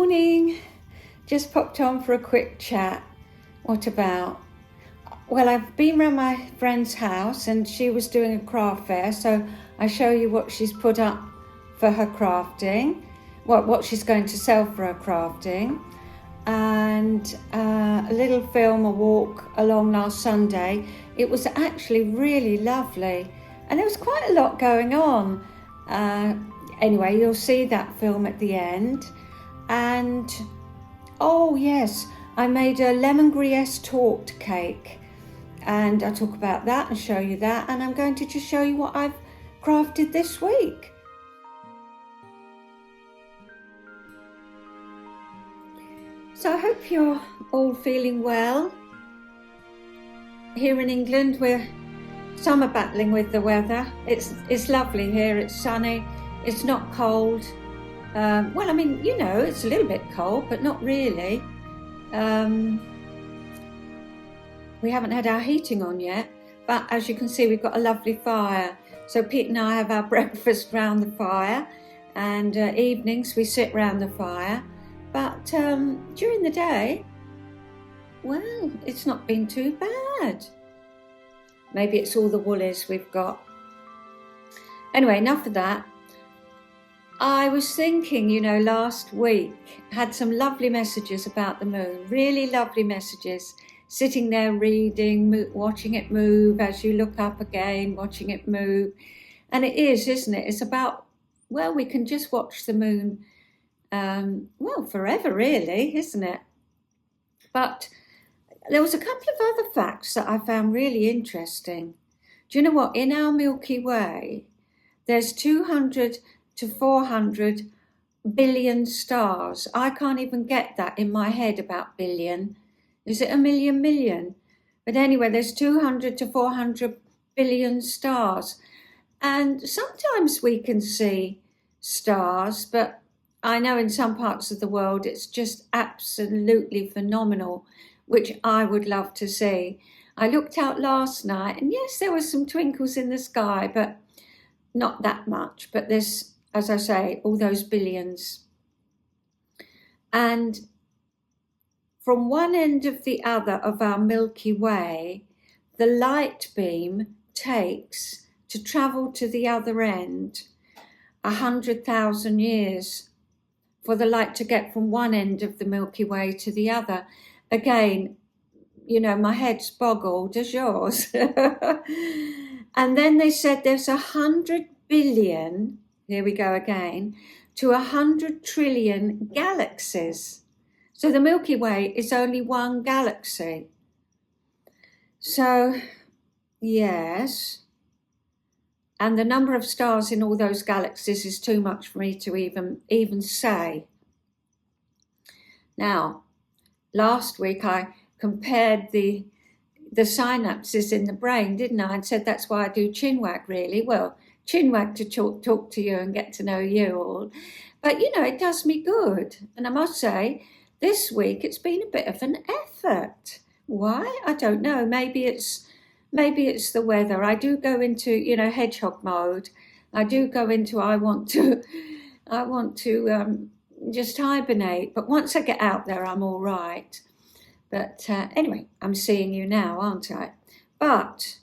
Morning. Just popped on for a quick chat. What about? Well, I've been round my friend's house and she was doing a craft fair, so I show you what she's put up for her crafting, what she's going to sell for her crafting, and a little film, a walk along last Sunday. It was actually really lovely and there was quite a lot going on. Anyway, you'll see that film at the end. And oh yes, I made a lemon Griestorte cake, and I'll talk about that and show you that, and I'm going to just show you what I've crafted this week. So I hope you're all feeling well. Here in England, some are battling with the weather. It's lovely here, it's sunny, it's not cold. Well, I mean, you know, it's a little bit cold, but not really. We haven't had our heating on yet, but as you can see, we've got a lovely fire. So Pete and I have our breakfast round the fire, and evenings we sit round the fire. But during the day, well, it's not been too bad. Maybe it's all the woolies we've got. Anyway, enough of that. I was thinking, you know, last week, had some lovely messages about the moon, really lovely messages, sitting there reading, watching it move as you look up again, watching it move. And it is, isn't it? It's about, well, we can just watch the moon, well, forever really, isn't it? But there was a couple of other facts that I found really interesting. Do you know what? In our Milky Way, there's 200 to 400 billion stars. I can't even get that in my head about billion. Is it a million? But anyway, there's 200 to 400 billion stars. And sometimes we can see stars, but I know in some parts of the world it's just absolutely phenomenal, which I would love to see. I looked out last night and yes, there were some twinkles in the sky, but not that much. But there's, as I say, all those billions. And from one end of the other of our Milky Way, the light beam takes to travel to the other end 100,000 years for the light to get from one end of the Milky Way to the other. Again, you know, my head's boggled as yours. And then they said there's 100 billion, here we go again, to 100 trillion galaxies. So the Milky Way is only one galaxy. So, yes. And the number of stars in all those galaxies is too much for me to even say. Now, last week I compared the synapses in the brain, didn't I? And said that's why I do Chinwag, really. Well, Chinwag to talk to you and get to know you all. But, you know, it does me good. And I must say, this week it's been a bit of an effort. Why? I don't know. Maybe it's the weather. I do go into, you know, hedgehog mode. I do go into I want to just hibernate. But once I get out there, I'm all right. But anyway, I'm seeing you now, aren't I? But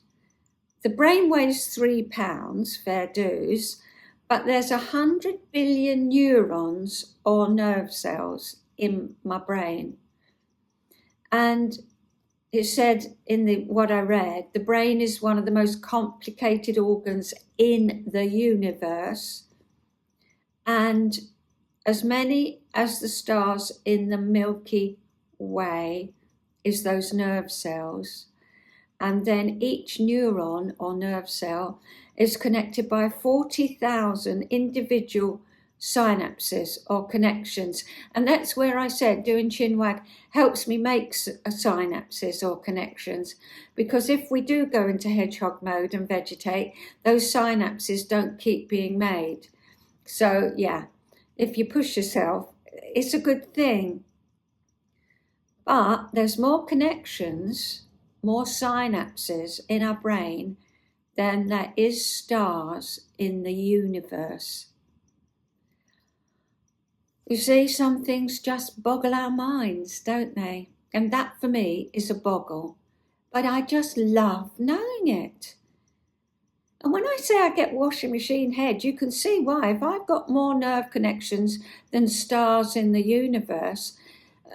the brain weighs 3 pounds, fair dues, but there's 100 billion neurons or nerve cells in my brain. And it said in what I read, the brain is one of the most complicated organs in the universe, and as many as the stars in the Milky Way is those nerve cells. And then each neuron or nerve cell is connected by 40,000 individual synapses or connections. And that's where I said doing Chinwag helps me make synapses or connections, because if we do go into hedgehog mode and vegetate, those synapses don't keep being made. So yeah, if you push yourself, it's a good thing. But there's more connections, more synapses in our brain than there is stars in the universe. You see, some things just boggle our minds, don't they? And that for me is a boggle. But I just love knowing it. And when I say I get washing machine head, you can see why. If I've got more nerve connections than stars in the universe,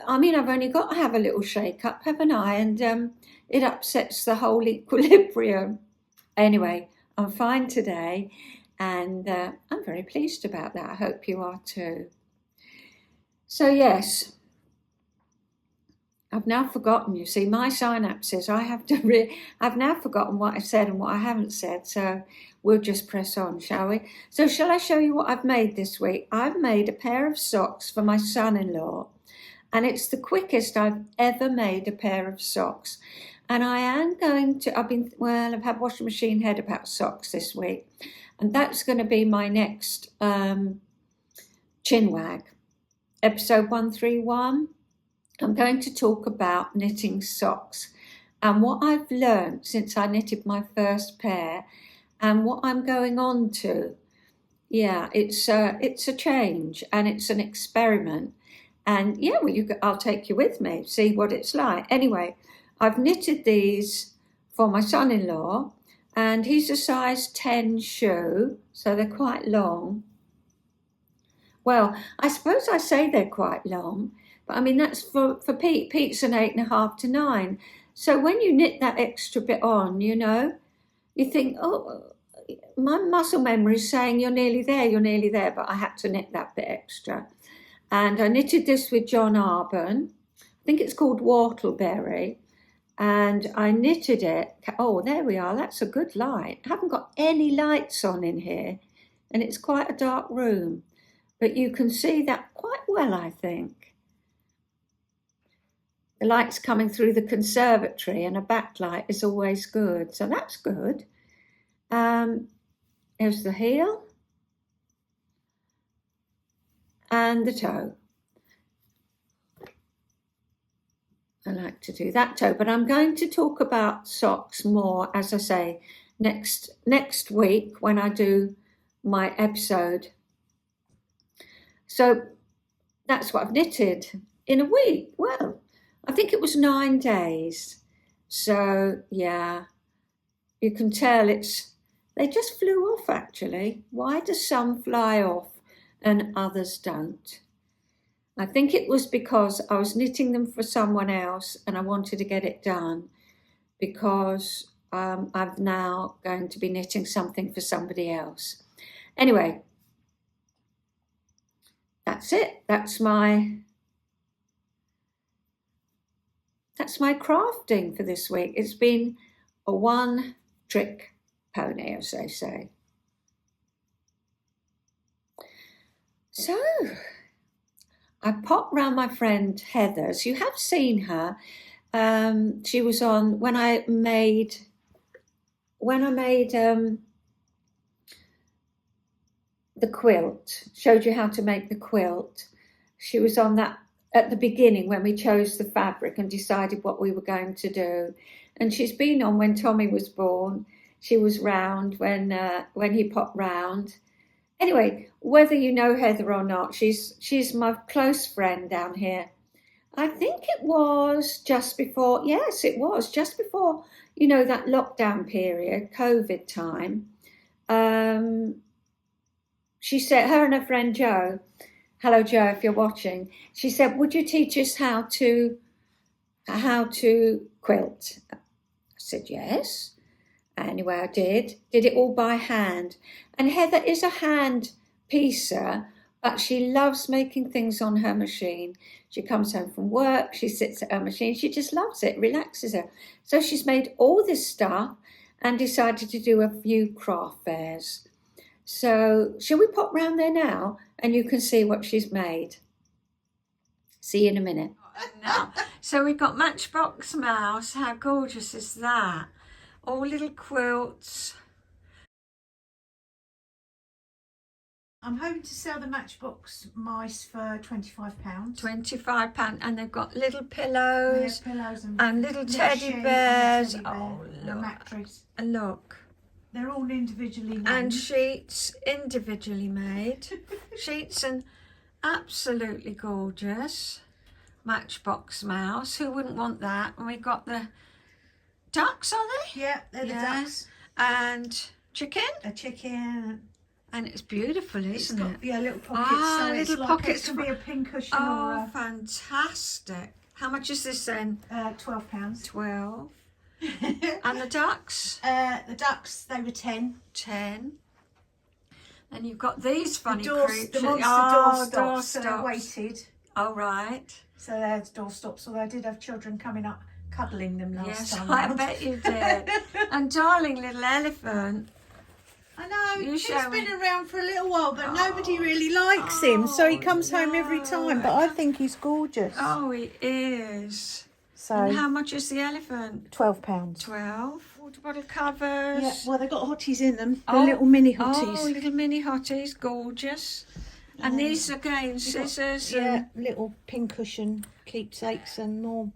I mean, I've only got to have a little shake up, haven't I? And it upsets the whole equilibrium. Anyway, I'm fine today, and I'm very pleased about that. I hope you are too. So yes, I've now forgotten, you see, my synapses, I've now forgotten what I've said and what I haven't said, so we'll just press on, shall we? So shall I show you what I've made this week? I've made a pair of socks for my son-in-law, and it's the quickest I've ever made a pair of socks. And I am going to, I've had washing machine head about socks this week, and that's going to be my next Chinwag, episode 131. I'm going to talk about knitting socks and what I've learned since I knitted my first pair and what I'm going on to. Yeah, it's a change and it's an experiment. And yeah, well, I'll take you with me, see what it's like. Anyway, I've knitted these for my son-in-law, and he's a size 10 shoe, so they're quite long. Well, I suppose I say they're quite long, but I mean, that's for Pete. Pete's an 8.5 to 9. So when you knit that extra bit on, you know, you think, oh, my muscle memory is saying you're nearly there, but I had to knit that bit extra. And I knitted this with John Arbon. I think it's called Whortleberry. And I knitted it. Oh, there we are. That's a good light. I haven't got any lights on in here, and it's quite a dark room. But you can see that quite well, I think. The light's coming through the conservatory, and a backlight is always good. So that's good. Here's the heel and the toe. I like to do that toe, but I'm going to talk about socks more, as I say, next week when I do my episode. So that's what I've knitted in a week. Well, I think it was 9 days. So yeah, you can tell they just flew off actually. Why do some fly off and others don't? I think it was because I was knitting them for someone else and I wanted to get it done, because I'm now going to be knitting something for somebody else. Anyway, that's it. That's my crafting for this week. It's been a one-trick pony, as they say. So I popped round my friend Heather's. You have seen her. She was on when I made the quilt. Showed you how to make the quilt. She was on that at the beginning when we chose the fabric and decided what we were going to do. And she's been on when Tommy was born. She was round when he popped round. Anyway, whether you know Heather or not, she's my close friend down here. I think it was just before, yes, it was just before, you know, that lockdown period, COVID time. She said, her and her friend Jo, hello Jo, if you're watching, she said, would you teach us how to quilt? I said, yes. Anyway, I did it all by hand. And Heather is a hand piecer, but she loves making things on her machine. She comes home from work, she sits at her machine, she just loves it, relaxes her. So she's made all this stuff and decided to do a few craft fairs. So shall we pop round there now and you can see what she's made? See you in a minute. So we've got Matchbox Mouse. How gorgeous is that? All little quilts. I'm hoping to sell the Matchbox mice for £25. £25, and they've got little pillows, pillows and little teddy bears. Oh, look. a mattress. And look. They're all individually made. And sheets individually made. Sheets and Absolutely gorgeous. Matchbox mouse. Who wouldn't want that? And we've got the ducks, are they? Yeah, they're the Yeah. ducks. And chicken. A chicken. And it's beautiful, isn't it? Yeah, little pockets. Ah, so it's little like pockets it can be a pincushion Oh, or fantastic. How much is this then? £12. 12. And the ducks? The ducks, they were 10. 10. And you've got these funny The creatures. monster doorstops, so they're weighted. Oh, right. So they're doorstops, although I did have children coming up cuddling them last time. Yes, I round. bet you did. And darling little elephant. I know, You he's show been me. around for a little while, but nobody really likes him, so he comes home every time, but I think he's gorgeous. Oh, he is. So, And how much is the elephant? £12. 12. Water bottle covers. Yeah, well, they've got hotties in them. Oh, They're little mini hotties. Oh, little mini hotties, gorgeous. And these again, scissors. Yeah, little pincushion keepsakes and more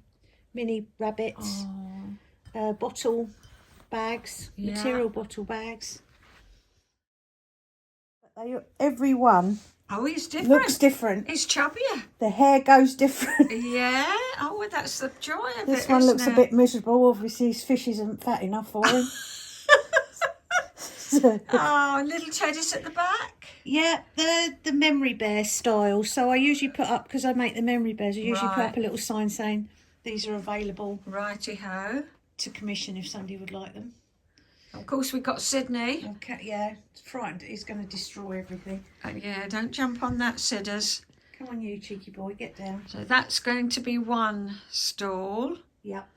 mini rabbits. Oh, Bottle bags, Yeah. material bottle bags. But every one oh, he's different. looks different. He's chubbier. The hair goes different. Yeah. Oh, well, that's the joy of This it. one looks isn't a it? bit miserable. Obviously, his fish isn't fat enough for him. Oh, little teddies at the back. Yeah, they're the memory bear style. So I usually put up, because I make the memory bears, I usually put Right. up a little sign saying these are available Righty ho. to commission if somebody would like them. Of course, we've got Sydney. Okay, yeah, it's frightened. He's going to destroy everything. Yeah, don't jump on that, Sidders. Come on, you cheeky boy, get down. So that's going to be one stall. Yep.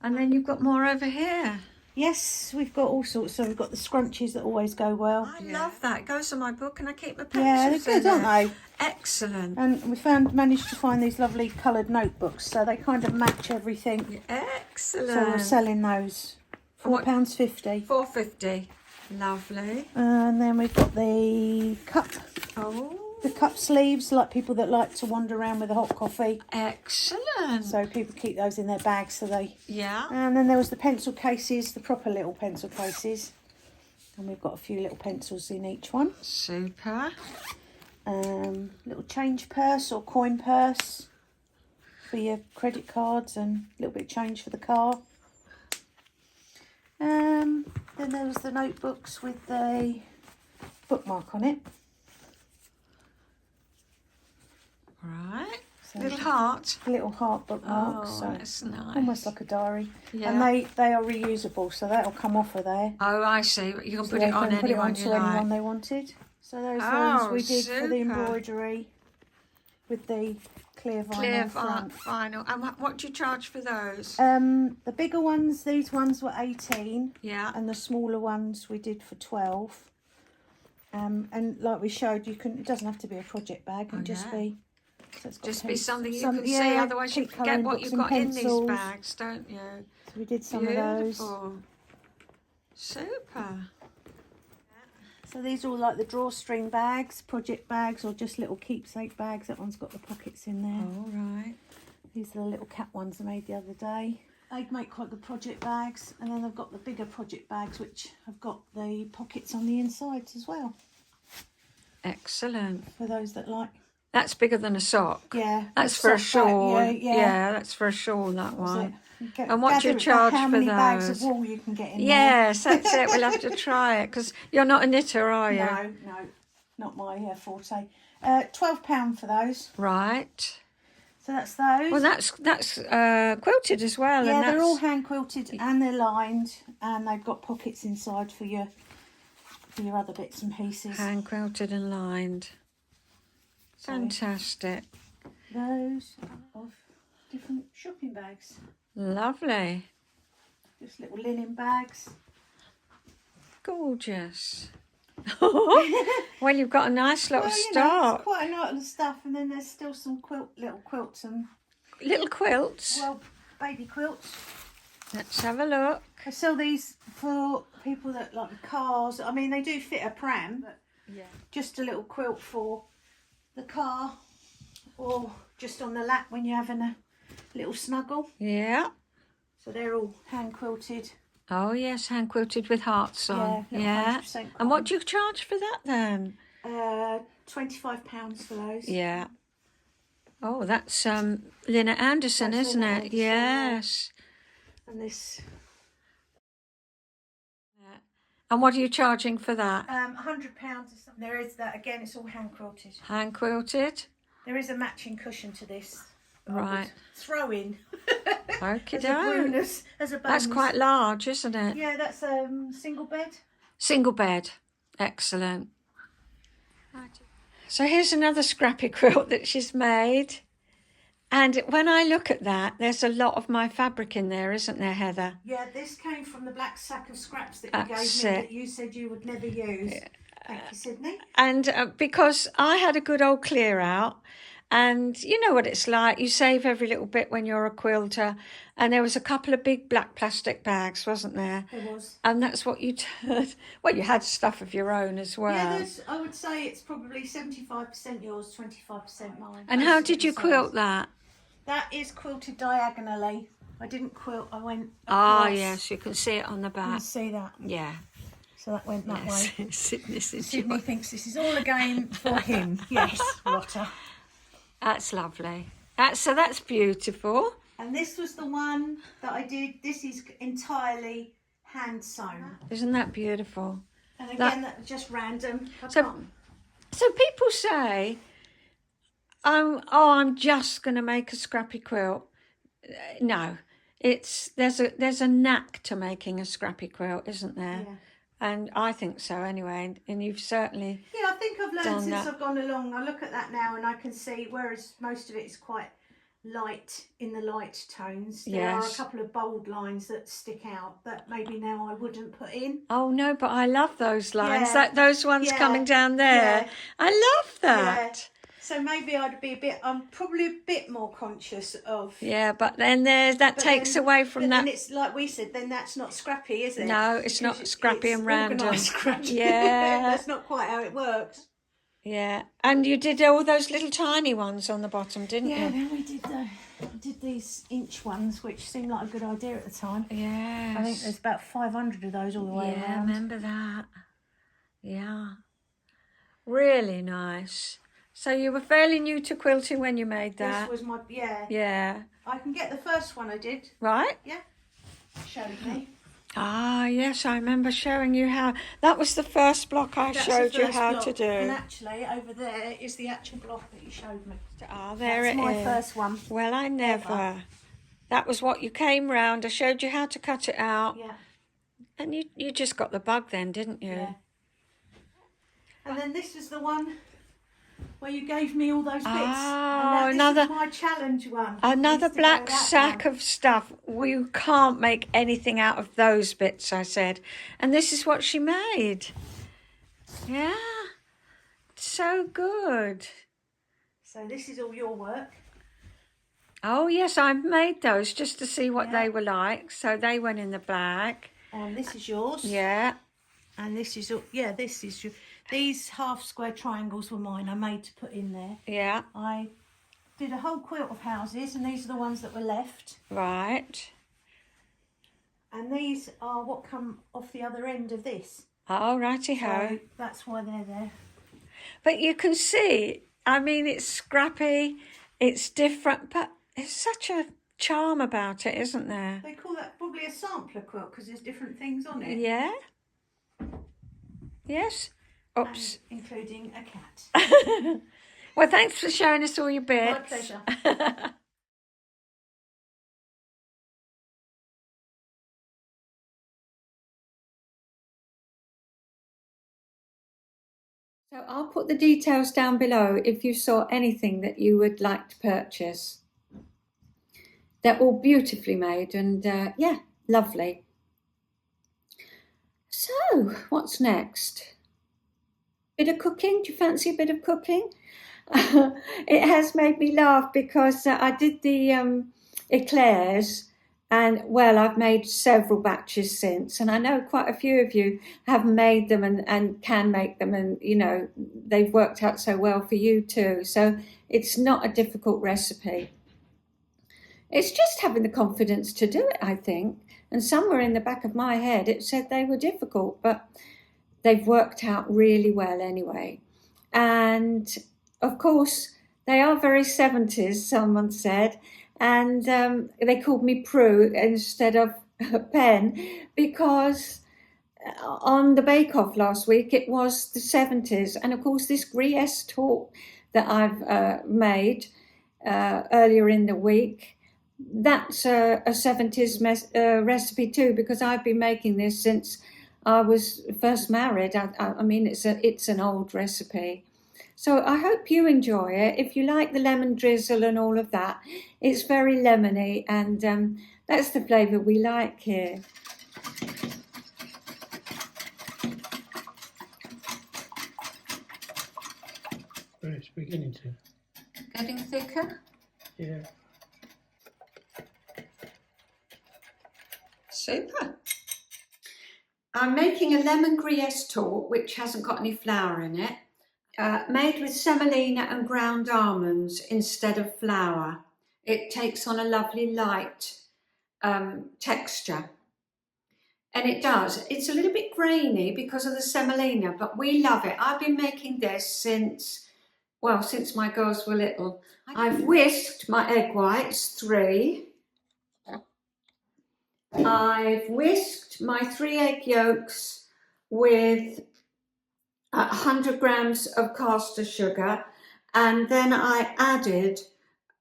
And then you've got more over here. Yes, we've got all sorts. So we've got the scrunchies that always go well. I love that. It goes on my book and I keep my Yeah, they're pencils good, in aren't it. they? Excellent. And we managed to find these lovely coloured notebooks, so they kind of match everything. Excellent. So we're selling those. £4.50. £4.50. Lovely. And then we've got the cup sleeves, like people that like to wander around with a hot coffee. Excellent. So people keep those in their bags, so they. Yeah. And then there was the pencil cases, the proper little pencil cases, and we've got a few little pencils in each one. Super. Little change purse or coin purse for your credit cards, and a little bit of change for the car. Then there was the notebooks with the bookmark on it. Right. So Little heart. a little heart bookmark, Oh, so that's nice. almost like a diary. Yeah. And they are reusable, so that'll come off of there. Oh, I see. You can So put they it on can put it anyone onto you like. anyone they wanted. So those Oh, ones we did for the super. embroidery with the clear vinyl Clear front. vinyl. And what do you charge for those? The bigger ones, these ones were 18, Yeah. and the smaller ones we did for 12. And like we showed, it doesn't have to be a project bag, it can just no. be. So it's got Just be pens- something you some- can see, yeah, otherwise you keep forget colouring what books you've and got in pencils. these bags, don't you? So we did some of those. Beautiful. Super. So these are all like the drawstring bags, project bags, or just little keepsake bags. That one's got the pockets in there. All right. These are the little cat ones I made the other day. They make quite good project bags, and then they've got the bigger project bags which have got the pockets on the insides as well, Excellent. for those that like. That's bigger than a sock. Yeah, That's a for a soft bag, shawl. yeah. That's for a shawl, that That's one. it. You get- And what do you gather charge how for many bags those? of wool you can get in Yes, that's it. We'll have to try it because you're not a knitter, are you? there. No, not my forte. £12 for those. Right. So that's those. Well, that's quilted as well. Yeah, and they're all that's hand quilted and they're lined, and they've got pockets inside for your other bits and pieces. hand quilted and lined. Fantastic. Those of different shopping bags, Lovely. just little linen bags. Gorgeous. Well, you've got a nice lot of Well, stock. it's quite a lot of stuff, and then there's still some little quilts and Little quilts. baby quilts. Let's have a look. I sell these for people that like cars. I mean, they do fit a pram, but just a little quilt for the car, or just on the lap when you're having a little snuggle. Yeah. So they're all hand quilted. Oh, yes, hand quilted with hearts on. Yeah, Yeah. 100% And what do you charge for that then? £25 for those. Yeah. Oh, that's Lynette Anderson, That's isn't Lynette it? Anderson, yeah. Yes. And this, And what are you charging for that? £100 or something. There is that again. It's all hand quilted. Hand quilted. There is a matching cushion to this. I Right. would throw in. Okay, as a bonus. As a bonus. That's quite large, isn't it? Yeah, that's single bed. Single bed. Excellent. So here's another scrappy quilt that she's made. And when I look at that, there's a lot of my fabric in there, isn't there, Heather? Yeah, this came from the black sack of scraps that you That's gave me it. that you said you would never use. Thank you, Sydney. And because I had a good old clear out, and you know what it's like, you save every little bit when you're a quilter, and there was a couple of big black plastic bags, wasn't there? There was. And that's what you turned. Well, you had stuff of your own as well. Yeah, I would say it's probably 75% yours, 25% mine. And how did you quilt that? That is quilted diagonally. I didn't quilt, I went Ah, across. yes, you can see it on the You back. can see that. Yeah. So that went that Yes. way. Sydney Sydney thinks this is all a game for him. Yes, Rotter. That's lovely. So that's beautiful. And this was the one that I did. This is entirely hand sewn. Isn't that beautiful? And again, that's just random. So people say, I'm just going to make a scrappy quilt. No, there's a knack to making a scrappy quilt, isn't there? Yeah. And I think so anyway. And you've certainly. Yeah, I think I've learned done since that. I've gone along. I look at that now and I can see, whereas most of it is quite light in the light tones. There are a Yes. couple of bold lines that stick out that maybe now I wouldn't put in. Oh no, but I love those lines. Yeah. Those ones Yeah. coming down there. Yeah. I love that. So maybe I'd be I'm probably a bit more conscious of. Yeah, but then that takes away from but that. then it's like we said, then that's not scrappy, is it? No, it's not Because scrappy it's and random. organised scratch. Yeah. That's not quite how it works. Yeah, and you did all those little tiny ones on the bottom, didn't Yeah, you? then we did these inch ones, which seemed like a good idea at the time. Yes. I think there's about 500 of those all the way Yeah, around. remember that. Yeah. Really nice. So you were fairly new to quilting when you made that. This was my, Yeah. I can get the first one I did. Right? Yeah. Showed me. Ah, yes, I remember showing you how. That was the first block I That's showed the you first how block. to do. And actually, over there is the actual block that you showed me. Ah, there That's it my is. first one. Well, I never. That was what you came round. I showed you how to cut it out. Yeah. And you just got the bug then, didn't you? Yeah. And then this is the one where you gave me all those bits. Oh, and another- this is my challenge one. Another Needs to go black that sack one. of stuff. We can't make anything out of those bits, I said. And this is what she made. Yeah. So good. So this is all your work. Oh, yes, I made those just to see what Yeah. they were like. So they went in the bag. And this is yours. Yeah. And this is your, this is your, these half square triangles were mine. I made to put in there. Yeah. I did a whole quilt of houses, and these are the ones that were left. Right. And these are what come off the other end of this. Oh, righty-ho. So that's why they're there. But you can see, I mean, it's scrappy, it's different, but there's such a charm about it, isn't there? They call that probably a sampler quilt because there's different things on it. Yeah. Yes. Oops. And including a cat. Well, thanks for showing us all your bits. My pleasure. So I'll put the details down below if you saw anything that you would like to purchase. They're all beautifully made and yeah, lovely. So what's next? Bit of cooking? Do you fancy a bit of cooking? It has made me laugh because I did the eclairs. And well, I've made several batches since, and I know quite a few of you have made them and can make them, and you know, they've worked out so well for you too. So it's not a difficult recipe. It's just having the confidence to do it, I think. And somewhere in the back of my head, it said they were difficult, but they've worked out really well anyway. And of course, they are very 70s, someone said. And they called me Prue instead of Pen, because on the Bake Off last week it was the 70s. And of course, this Griestorte that I've made earlier in the week, that's a 70s recipe too, because I've been making this since I was first married. I mean, it's an old recipe. So I hope you enjoy it. If you like the lemon drizzle and all of that, it's very lemony, and that's the flavour we like here. Well, it's beginning to. Getting thicker? Yeah. Super. I'm making a lemon Griestorte, which hasn't got any flour in it, made with semolina and ground almonds instead of flour. It takes on a lovely light texture. And it does. It's a little bit grainy because of the semolina, but we love it. I've been making this since my girls were little. I've whisked my egg whites, 3. I've whisked my 3 egg yolks with 100 grams of caster sugar, and then I added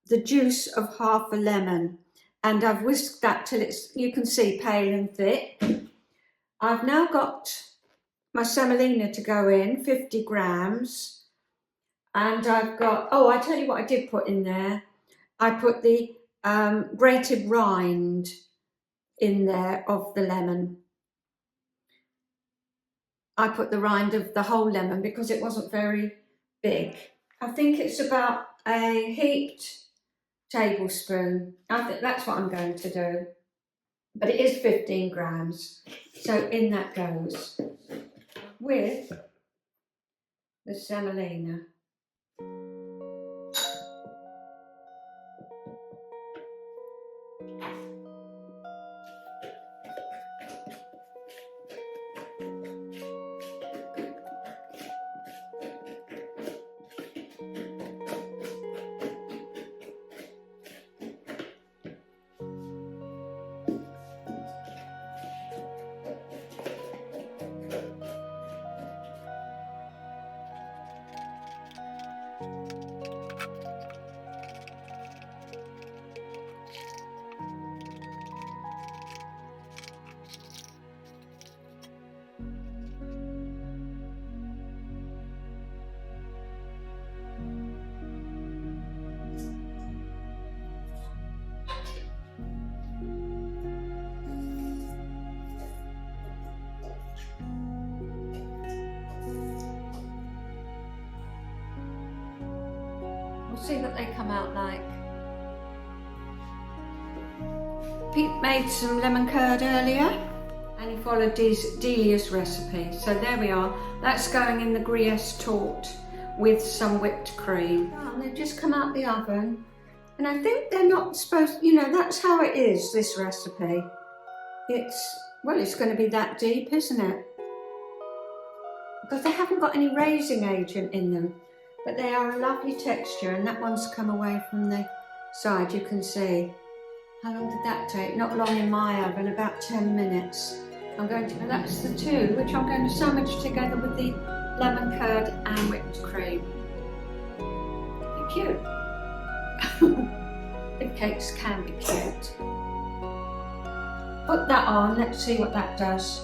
the juice of half a lemon, and I've whisked that till it's, you can see, pale and thick. I've now got my semolina to go in, 50 grams, and I've got, oh, I tell you what I did put in there. I put the grated rind in there of the lemon. I put the rind of the whole lemon because it wasn't very big. I think it's about a heaped tablespoon. I think that's what I'm going to do. But it is 15 grams. So in that goes with the semolina. We'll see what they come out like. Pete made some lemon curd earlier and he followed Delia's recipe. So there we are. That's going in the Griestorte with some whipped cream. And they've just come out the oven. And I think they're not supposed, you know, that's how it is, this recipe. It's going to be that deep, isn't it? Because they haven't got any raising agent in them. But they are a lovely texture, and that one's come away from the side, you can see. How long did that take? Not long in my oven, about 10 minutes. That's the 2, which I'm going to sandwich together with the lemon curd and whipped cream. They're cute. If cakes can be cute. Put that on, let's see what that does.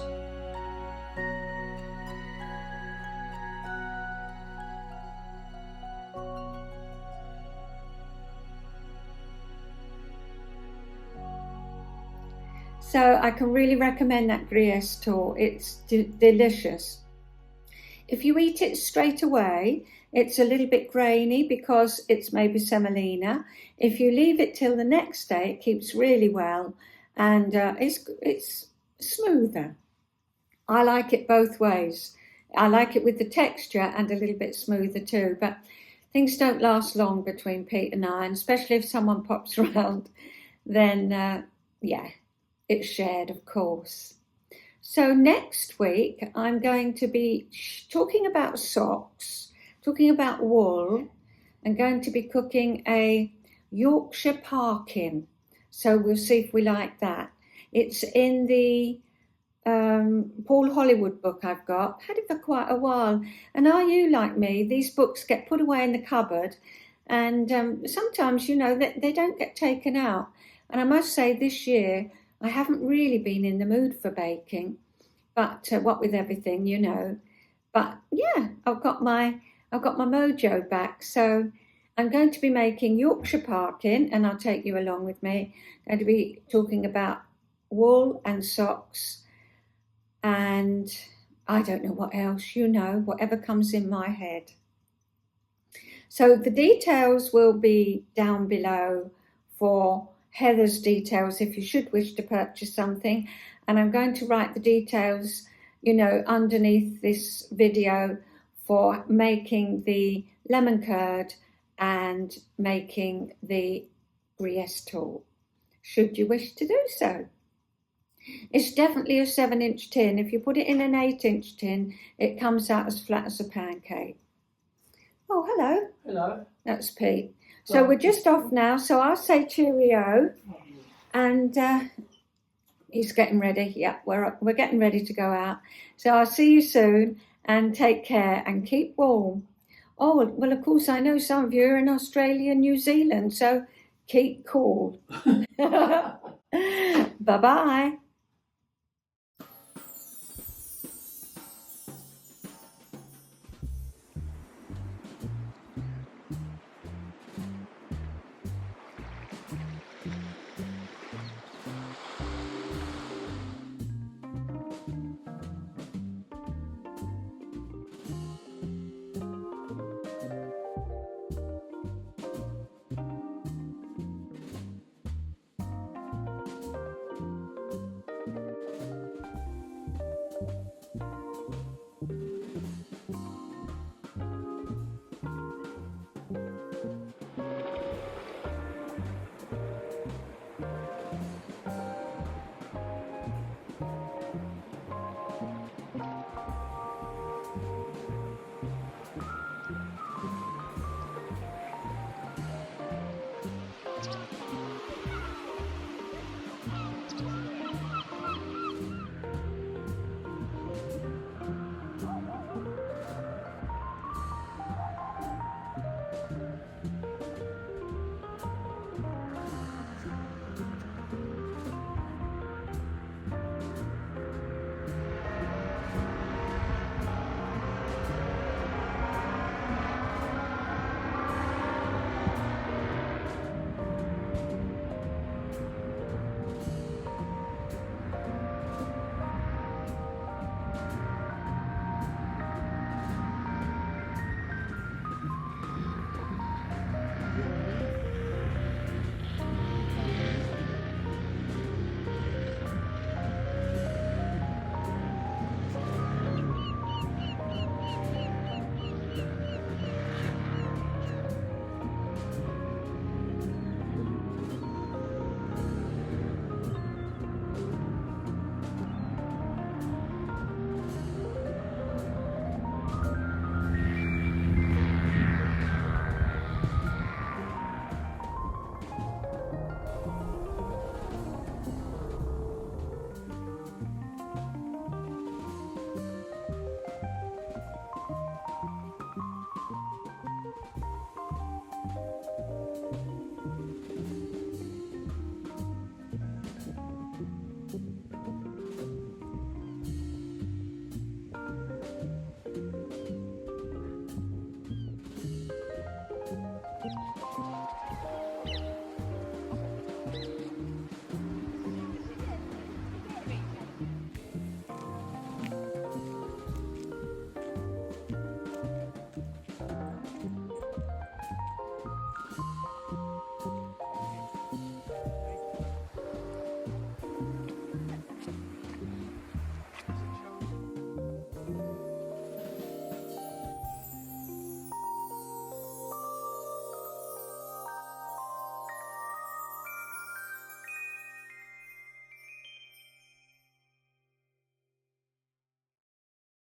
So I can really recommend that Griestorte. It's delicious. If you eat it straight away, it's a little bit grainy because it's made with semolina. If you leave it till the next day, it keeps really well, and it's smoother. I like it both ways. I like it with the texture and a little bit smoother too, but things don't last long between Pete and I, and especially if someone pops around, then yeah. It's shared, of course. So next week, I'm going to be talking about socks talking about wool, I'm going to be cooking a Yorkshire parkin. So we'll see if we like that. It's in the Paul Hollywood book I've got. I've had it for quite a while. And are you like me? These books get put away in the cupboard, and sometimes, you know, that they don't get taken out. And I must say, this year I haven't really been in the mood for baking, but what with everything, you know. But yeah, I've got my mojo back. So I'm going to be making Yorkshire parkin, and I'll take you along with me. I'm going to be talking about wool and socks, and I don't know what else, you know, whatever comes in my head. So the details will be down below for Heather's details if you should wish to purchase something. And I'm going to write the details, you know, underneath this video for making the lemon curd and making the Griestorte, should you wish to do so. It's definitely a 7-inch tin. If you put it in an 8-inch tin, it comes out as flat as a pancake. Oh, hello. Hello. That's Pete. So we're just off now, so I'll say cheerio. And he's getting ready. Yeah, we're getting ready to go out. So I'll see you soon, and take care and keep warm. Oh, well, of course, I know some of you are in Australia and New Zealand, so keep cool. Bye-bye.